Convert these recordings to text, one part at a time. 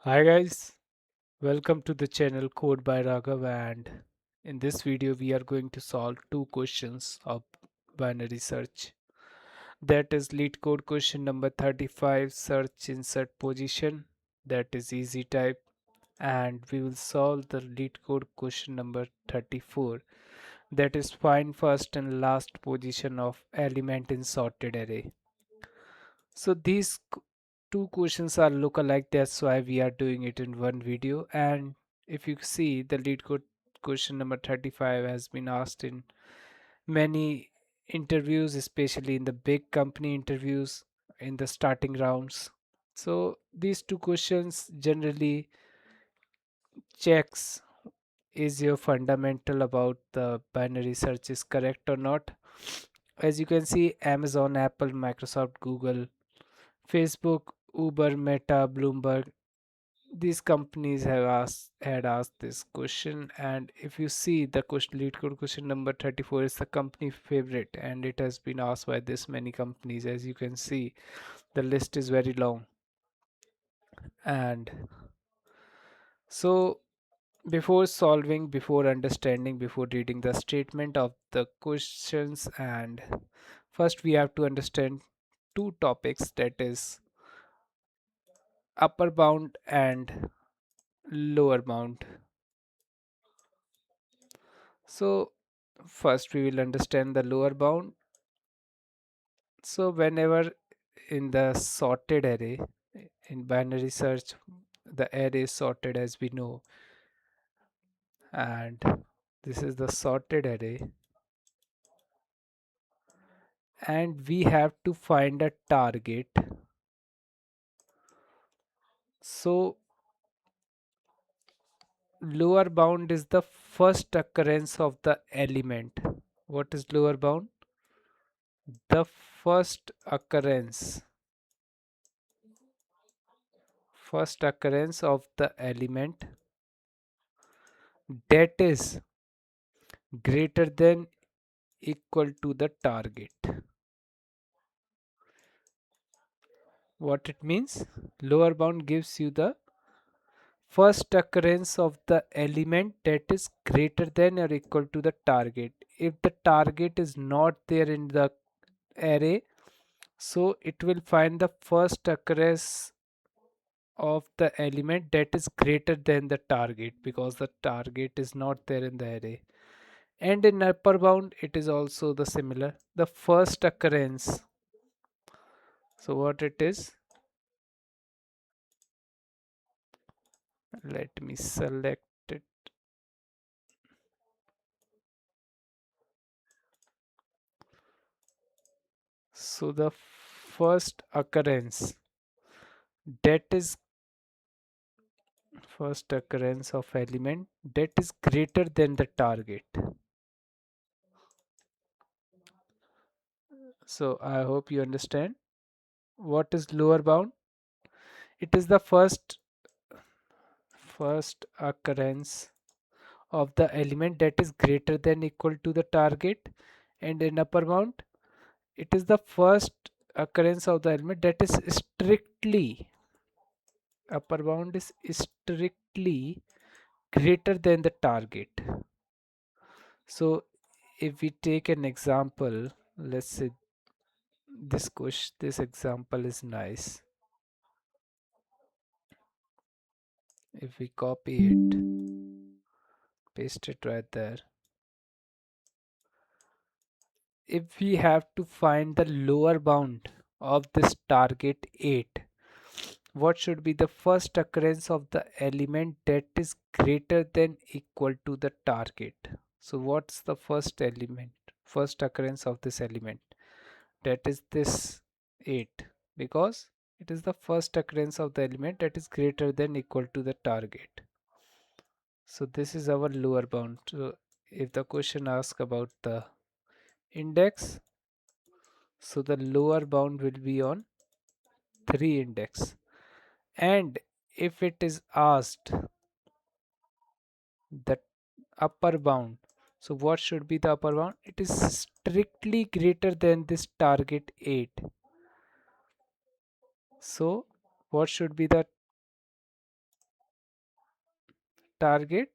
Hi guys, welcome to the channel Code by Raghav, and in this video we are going to solve two questions of binary search. That is lead code question number 35, search insert position, that is easy type, and we will solve the lead code question number 34, that is find first and last position of element in sorted array. So these two questions are look-alike, that's why we are doing it in one video. And if you see, the lead code question number 35 has been asked in many interviews, especially in the big company interviews in the starting rounds. So these two questions generally checks is your fundamental about the binary search is correct or not. As you can see, Amazon, Apple, Microsoft, Google, Facebook, Uber, Meta, Bloomberg, these companies had asked this question. And if you see the question, lead code question number 34 is the company favorite, and it has been asked by this many companies. As you can see, the list is very long. And so before solving, before understanding, before reading the statement of the questions, and first we have to understand two topics, that is upper bound and lower bound. So first we will understand the lower bound. So whenever in the sorted array, in binary search, the array is sorted as we know, and this is the sorted array, and we have to find a target. So lower bound is the first occurrence of the element. What is lower bound? The first occurrence of the element that is greater than equal to the target. What it means? Lower bound gives you the first occurrence of the element that is greater than or equal to the target. If the target is not there in the array, so it will find the first occurrence of the element that is greater than the target, because the target is not there in the array. And in upper bound it is also the similar, the first occurrence. So what it is, let me select it. So the that is first occurrence of element that is greater than the target. So I hope you understand. What is lower bound? It is the first occurrence of the element that is greater than equal to the target. And in upper bound, it is the first occurrence of the element that is strictly, upper bound is strictly greater than the target. So if we take an example, let's say this example is nice. If we copy it, paste it right there. If we have to find the lower bound of this target 8, what should be the first occurrence of the element that is greater than equal to the target? So what's the first occurrence of this element? That is this 8, because it is the first occurrence of the element that is greater than equal to the target. So this is our lower bound. So if the question asks about the index, so the lower bound will be on 3 index. And if it is asked the upper bound, so what should be the upper bound? It is strictly greater than this target 8. So what should be the target.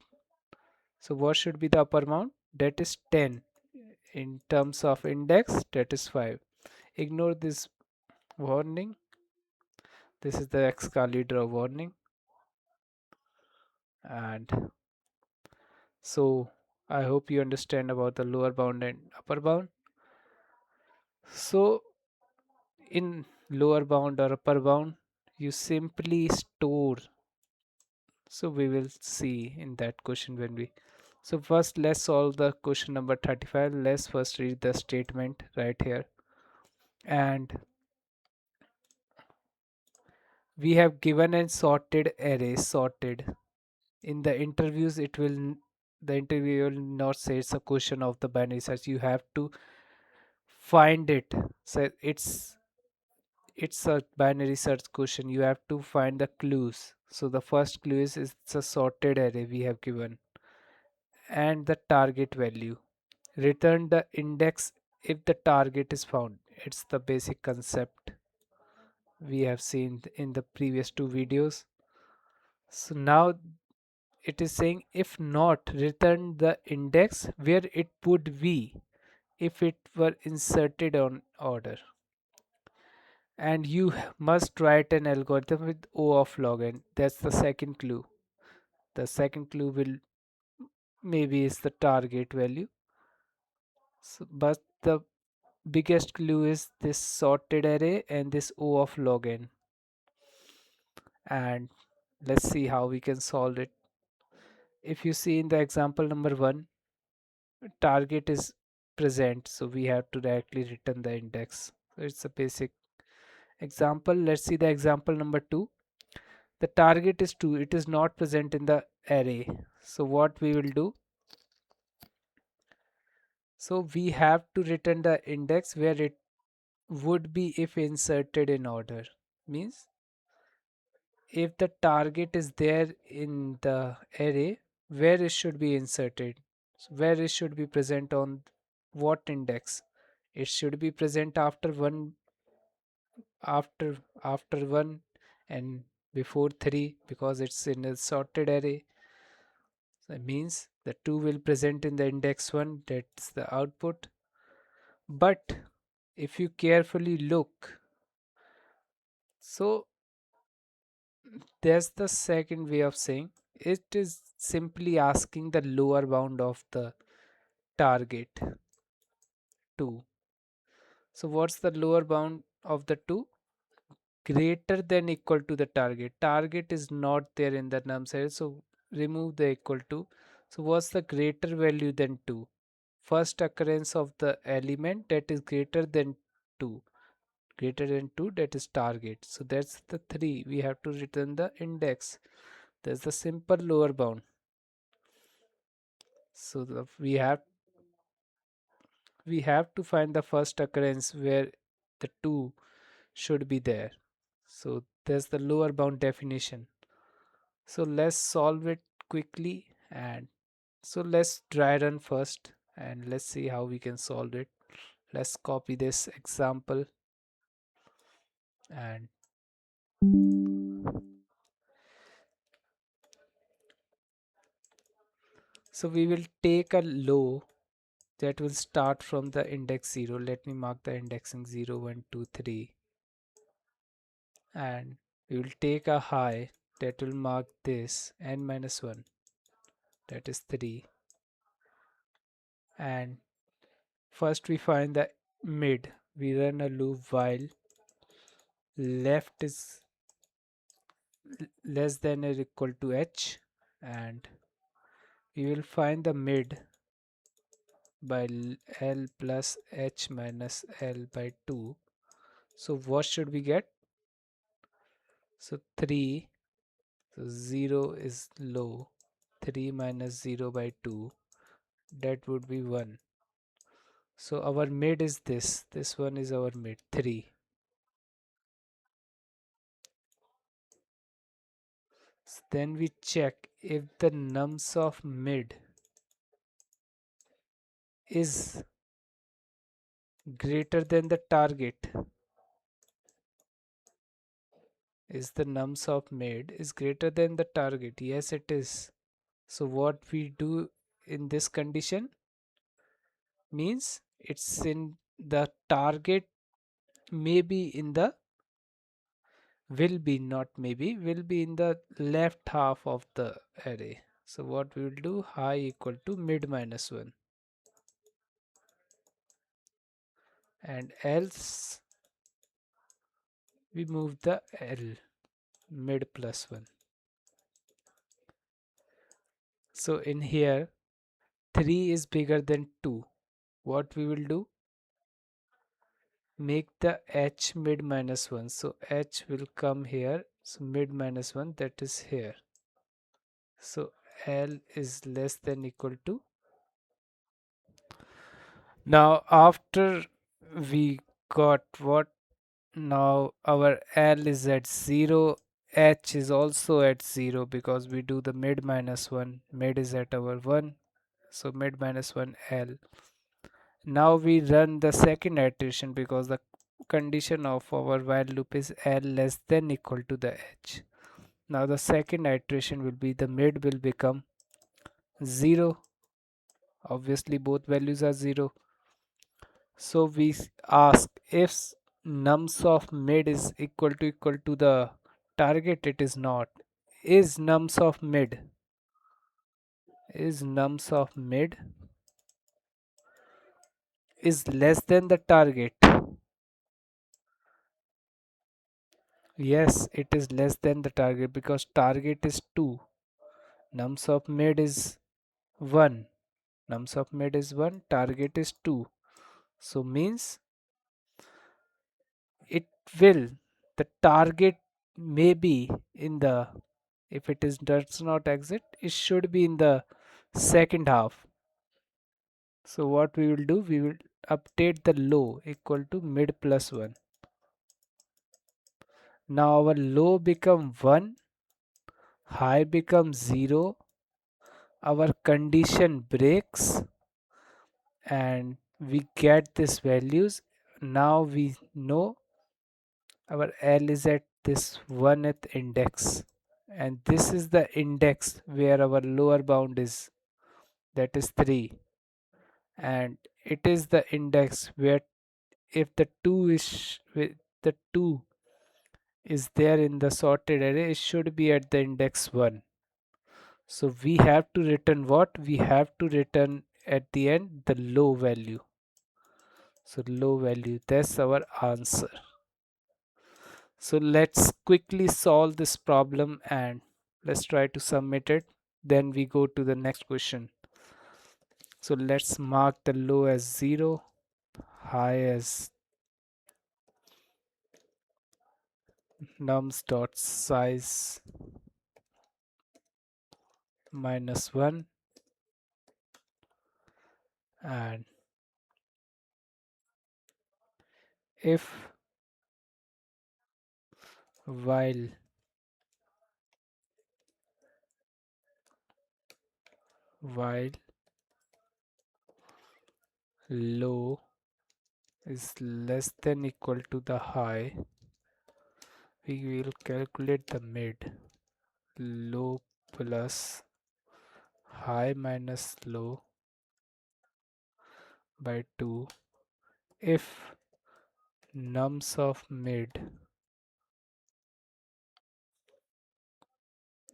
So what should be the upper bound? That is 10. In terms of index, that is 5. Ignore this warning. This is the Excalibur warning. And so I hope you understand about the lower bound and upper bound. So in lower bound or upper bound, you simply store. So we will see in that question when we. So first let's solve the question number 35. Let's first read the statement right here. And we have given a sorted array, sorted. In the interviews, the interviewer will not say it's a question of the binary search. You have to find it. So it's a binary search question. You have to find the clues. So the first clue is it's a sorted array we have given, and the target value. Return the index if the target is found. It's the basic concept we have seen in the previous two videos. So now it is saying if not, return the index where it would be if it were inserted on order. And you must write an algorithm with O of log n. That's the second clue. The second clue will maybe is the target value. So, but the biggest clue is this sorted array and this O of log n. And let's see how we can solve it. If you see in the example number 1, target is present, so we have to directly return the index. So it's a basic example. Let's see the example number 2. The target is 2, it is not present in the array. So what we will do, so we have to return the index where it would be if inserted in order. Means if the target is there in the array, where it should be inserted, so where it should be present on what index. It should be present after 1, after 1 and before 3, because it's in a sorted array. So that means the 2 will present in the index 1, that's the output. But if you carefully look, so that's the second way of saying it is simply asking the lower bound of the target 2. So what's the lower bound of the 2? Greater than equal to the target. Target is not there in the num set, so remove the equal to. So what's the greater value than 2? First occurrence of the element that is greater than 2. Greater than 2, that is target. So that's the 3. We have to return the index. That's the simple lower bound. So we have to find the first occurrence where the 2 should be there. So there's the lower bound definition. So let's solve it quickly, and so let's dry run first and let's see how we can solve it. Let's copy this example, and so we will take a low that will start from the index 0. Let me mark the indexing 0, 1, 2, 3, and we will take a high that will mark this n minus 1, that is 3. And first we find the mid. We run a loop while left is less than or equal to h, and we will find the mid by L plus h minus L by 2. So what should we get? So 3, so 0 is low, 3 minus 0 by 2, that would be 1. So our mid is this one is our mid, 3. So then we check if the nums of mid is greater than the target. Is the nums of mid is greater than the target? Yes, it is. So what we do in this condition means it's in the target, maybe in the, will be, not maybe, will be in the left half of the array. So what we will do, high equal to mid minus 1, and else we move the L, mid plus 1. So in here 3 is bigger than 2. What we will do, make the H mid minus 1. So H will come here. So mid minus 1, that is here. So L is less than equal to. Now after we got what, now our L is at 0, H is also at 0 because we do the mid minus 1, mid is at our 1, so mid minus 1 L. Now we run the second iteration because the condition of our while loop is L less than equal to the H. Now the second iteration will be, the mid will become 0. Obviously both values are 0. So we ask if nums of mid is equal to the target. It is not. Is nums of mid, is nums of mid is less than the target? Yes, it is less than the target because target is 2. Nums of mid is 1. Nums of mid is 1, target is 2. So means it will, the target may be in the, if it is does not exist, it should be in the second half. So what we will do, we will update the low equal to mid plus 1. Now our low become 1, high becomes 0, our condition breaks, and we get these values. Now we know our L is at this 1th index, and this is the index where our lower bound is, that is 3, and it is the index where if the 2 is with the 2 is there in the sorted array, it should be at the index 1. So we have to return what, we have to return at the end the low value. So low value, that's our answer. So let's quickly solve this problem and let's try to submit it. Then we go to the next question. So let's mark the low as 0, high as nums dot size minus 1, and if while while low is less than equal to the high, we will calculate the mid. Low plus high minus low by 2 if nums of mid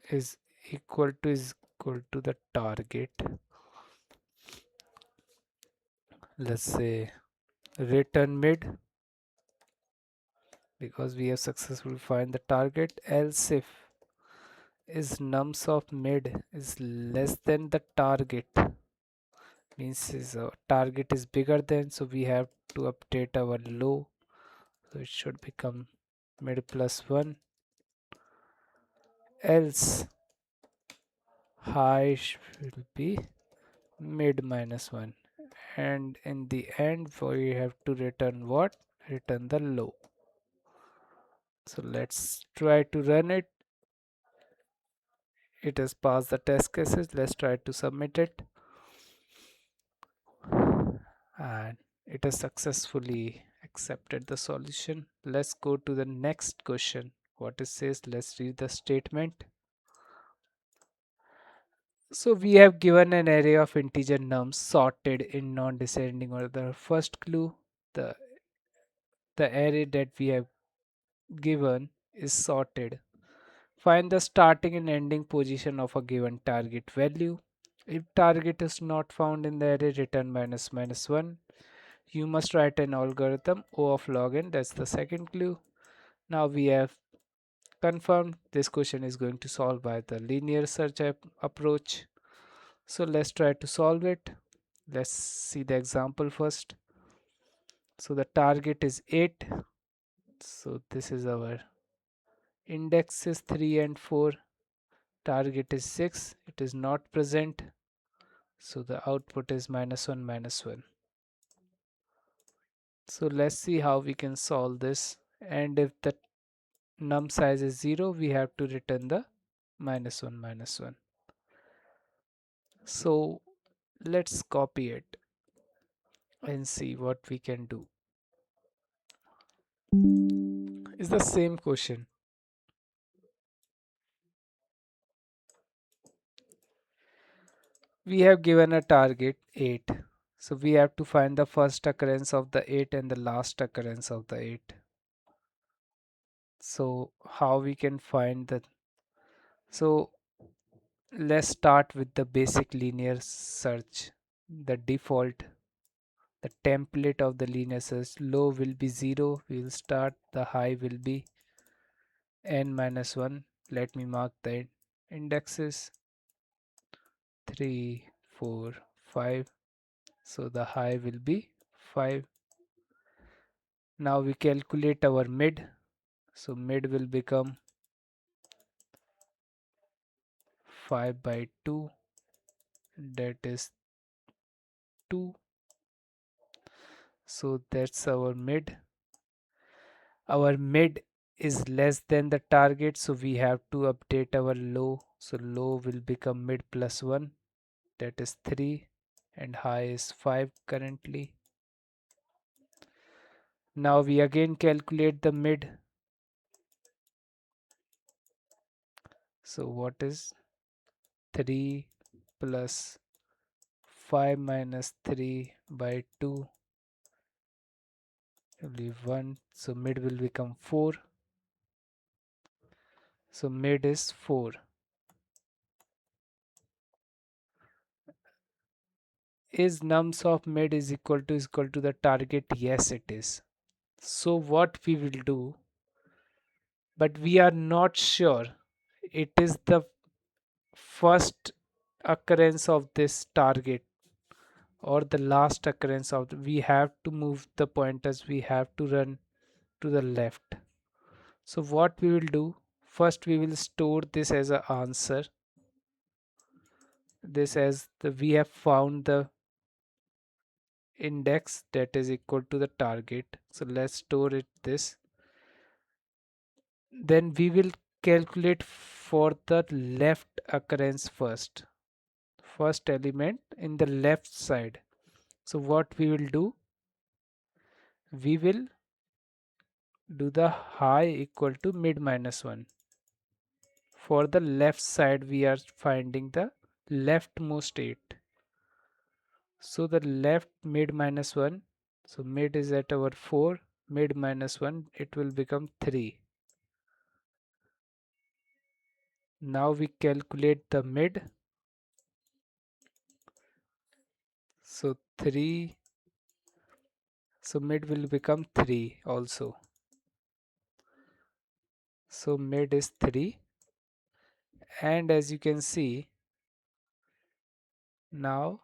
is equal to the target. Let's say return mid because we have successfully find the target. Else if is nums of mid is less than the target, means is target is bigger than, so we have to update our low, so it should become mid plus 1. Else high will be mid minus 1, and in the end we have to return what, return the low. So let's try to run it. It has passed the test cases. Let's try to submit it, and it has successfully accepted the solution. Let's go to the next question. What it says, let's read the statement. So we have given an array of integer nums sorted in non-descending order. First clue, the the array that we have given is sorted. Find the starting and ending position of a given target value. If target is not found in the array, return minus minus 1. You must write an algorithm O of log n. That's the second clue. Now we have confirmed this question is going to solve by the linear search approach. So let's try to solve it. Let's see the example first. So the target is 8. So this is our index is 3 and 4. Target is 6. It is not present. So the output is minus 1 minus 1. So let's see how we can solve this. And if the num size is 0, we have to return the minus 1 minus 1. So let's copy it and see what we can do. It's the same question. We have given a target 8. So we have to find the first occurrence of the 8 and the last occurrence of the 8. So how we can find the, so let's start with the basic linear search. The default, the template of the linear search, low will be 0, we will start, the high will be n minus 1. Let me mark the indexes 3, 4, 5. So the high will be 5. Now we calculate our mid. So mid will become 5 by 2, that is 2. So that's our mid. Our mid is less than the target, so we have to update our low. So low will become mid plus 1, that is 3, and high is 5 currently. Now we again calculate the mid. So what is 3 plus 5 minus 3 by 2 will be 1. So mid will become 4. So mid is 4. Is nums of mid is equal to the target? Yes, it is. So what we will do, but we are not sure it is the first occurrence of this target or the last occurrence of we have to move the pointers, we have to run to the left. So what we will do, first we will store this as an answer, this as the we have found the index that is equal to the target. So let's store it this. Then we will calculate for the left occurrence first, first element in the left side. So what we will do, we will do the high equal to mid minus 1. For the left side we are finding the leftmost 8. So the left mid minus 1, so mid is at our 4, mid minus 1, it will become 3. Now we calculate the mid. So 3, so mid will become 3 also. So mid is 3, and as you can see, now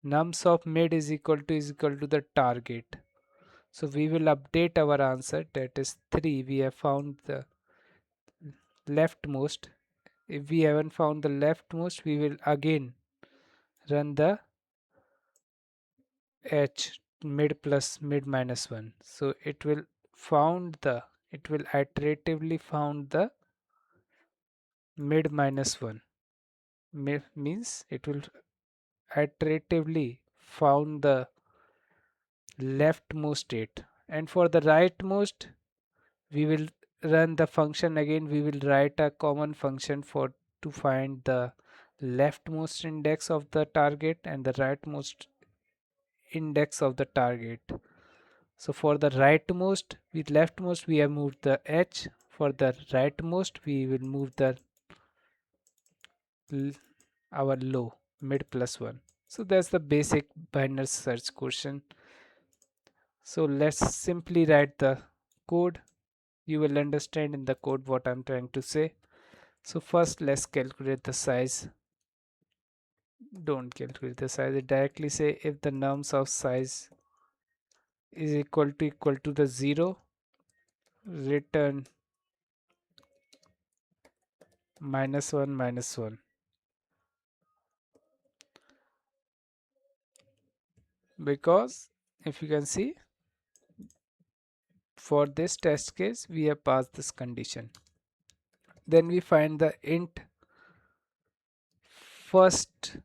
nums of mid is equal to the target. So we will update our answer, that is 3. We have found the leftmost. If we haven't found the leftmost, we will again run the h mid plus mid minus 1. So it will iteratively found the mid minus 1. Means it will iteratively found the leftmost state, and for the rightmost we will run the function again. We will write a common function for to find the leftmost index of the target and the rightmost index of the target. So for the rightmost, with leftmost we have moved the h. For the rightmost, we will move the our low mid plus one. So that's the basic binary search question. So let's simply write the code. You will understand in the code what I'm trying to say. So first let's calculate the size. Don't calculate the size. It directly say if the nums of size is equal to the 0, return -1 -1. Because if you can see, for this test case we have passed this condition. Then we find the int first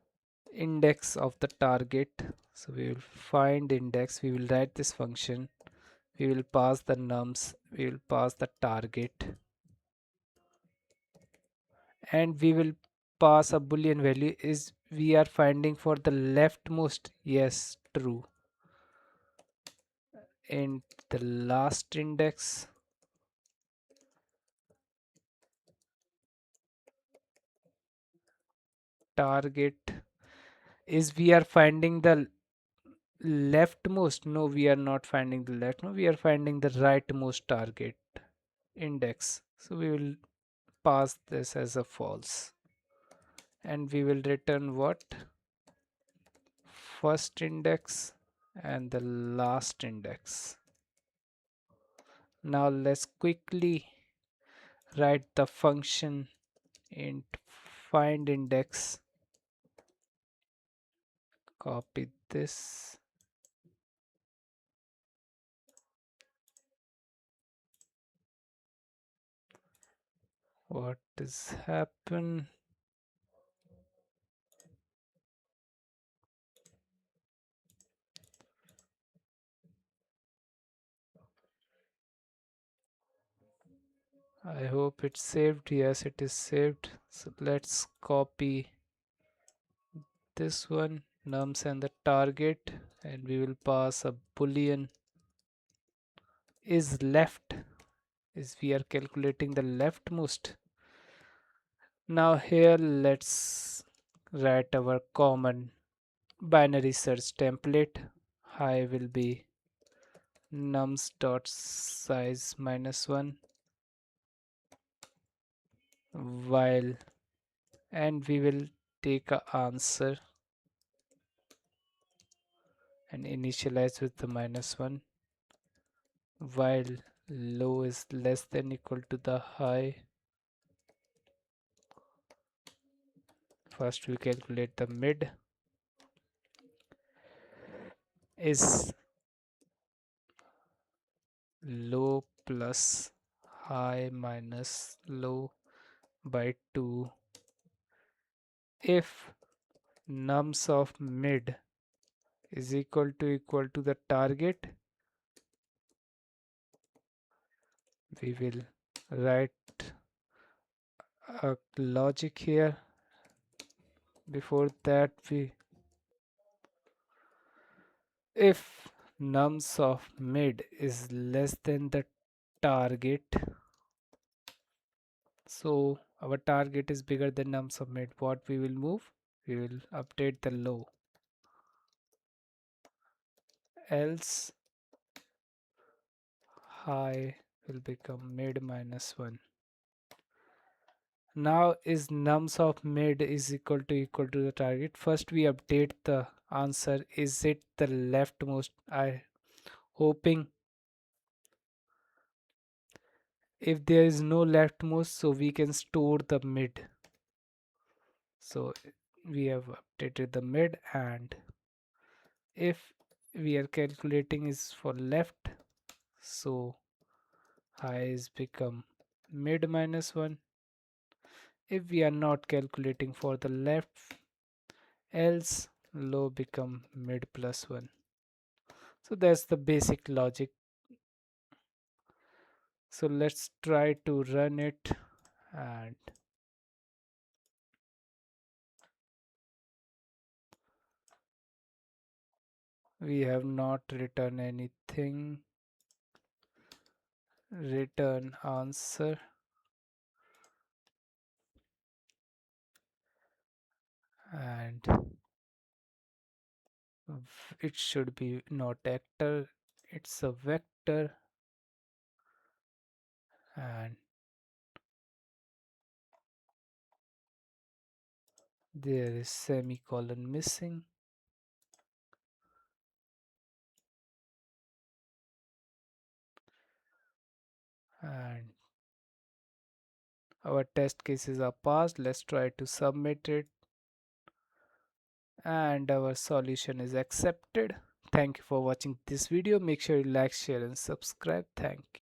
index of the target. So we will find index, we will write this function, we will pass the nums, we will pass the target, and we will pass a boolean value. Is we are finding for the leftmost? Yes, true. And the last index, target, is we are finding the leftmost? No, we are not finding the leftmost, we are finding the rightmost target index. So we will pass this as a false, and we will return what? First index and the last index. Now let's quickly write the function int find index. Copy this. What is happen? I hope it's saved. Yes, it is saved. So let's copy this one, nums and the target, and we will pass a boolean is left, is we are calculating the leftmost. Now here let's write our common binary search template. High will be nums dot size -1 while, and we will take a answer and initialize with the -1 while low is less than equal to the high. First we calculate the mid is low plus high minus low by 2 if nums of mid is equal to the target. We will write a logic here. Before that, we if nums of mid is less than the target, so our target is bigger than nums of mid, what we will move? We will update the low, else high will become mid -1. Now is nums of mid is equal to the target. First we update the answer. Is it the leftmost? I hoping if there is no leftmost, so we can store the mid. So we have updated the mid, and if we are calculating is for left, so high is become mid -1. If we are not calculating for the left, else low become mid +1. So that's the basic logic. So let's try to run it, and We have not written anything. Return answer, and it should be not actor, it's a vector, and there is semicolon missing, and our test cases are passed. Let's try to submit it, and our solution is accepted. Thank you for watching this video. Make sure you like, share and subscribe. Thank you.